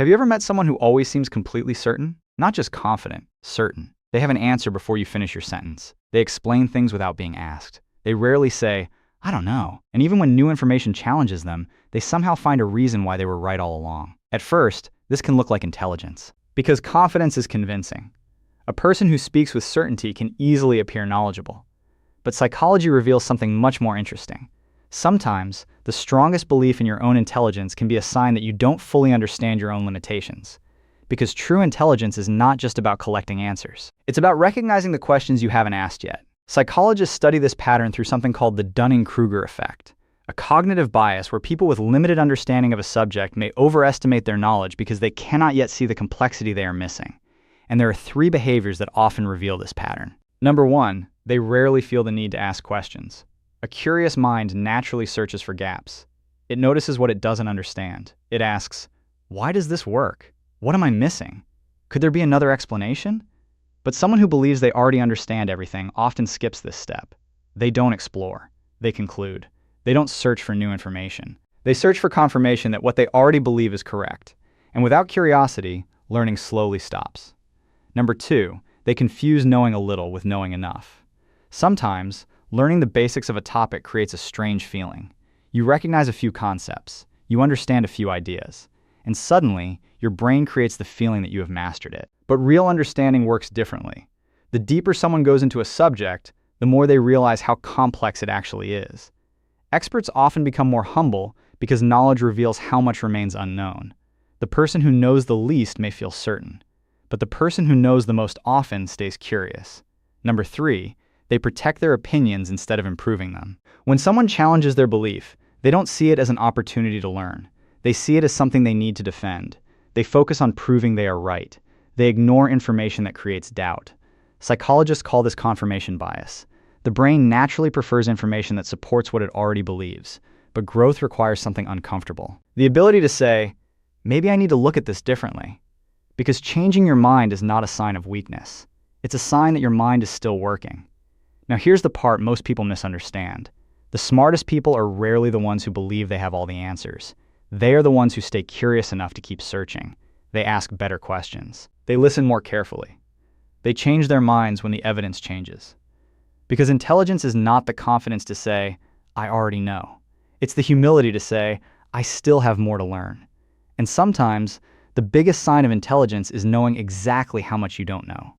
Have you ever met someone who always seems completely certain? Not just confident, certain. They have an answer before you finish your sentence. They explain things without being asked. They rarely say, "I don't know." And even when new information challenges them, they somehow find a reason why they were right all along. At first, this can look like intelligence, because confidence is convincing. A person who speaks with certainty can easily appear knowledgeable. But psychology reveals something much more interesting. Sometimes, the strongest belief in your own intelligence can be a sign that you don't fully understand your own limitations. Because true intelligence is not just about collecting answers. It's about recognizing the questions you haven't asked yet. Psychologists study this pattern through something called the Dunning-Kruger effect, a cognitive bias where people with limited understanding of a subject may overestimate their knowledge because they cannot yet see the complexity they are missing. And there are 3 behaviors that often reveal this pattern. Number 1, they rarely feel the need to ask questions. A curious mind naturally searches for gaps. It notices what it doesn't understand. It asks, "Why does this work? What am I missing? Could there be another explanation?" But someone who believes they already understand everything often skips this step. They don't explore. They conclude. They don't search for new information. They search for confirmation that what they already believe is correct. And without curiosity, learning slowly stops. Number 2, they confuse knowing a little with knowing enough. Sometimes, learning the basics of a topic creates a strange feeling. You recognize a few concepts. You understand a few ideas. And suddenly, your brain creates the feeling that you have mastered it. But real understanding works differently. The deeper someone goes into a subject, the more they realize how complex it actually is. Experts often become more humble because knowledge reveals how much remains unknown. The person who knows the least may feel certain, but the person who knows the most often stays curious. Number 3, they protect their opinions instead of improving them. When someone challenges their belief, they don't see it as an opportunity to learn. They see it as something they need to defend. They focus on proving they are right. They ignore information that creates doubt. Psychologists call this confirmation bias. The brain naturally prefers information that supports what it already believes, but growth requires something uncomfortable. The ability to say, "Maybe I need to look at this differently." Because changing your mind is not a sign of weakness. It's a sign that your mind is still working. Now here's the part most people misunderstand. The smartest people are rarely the ones who believe they have all the answers. They are the ones who stay curious enough to keep searching. They ask better questions. They listen more carefully. They change their minds when the evidence changes. Because intelligence is not the confidence to say, "I already know." It's the humility to say, "I still have more to learn." And sometimes, the biggest sign of intelligence is knowing exactly how much you don't know.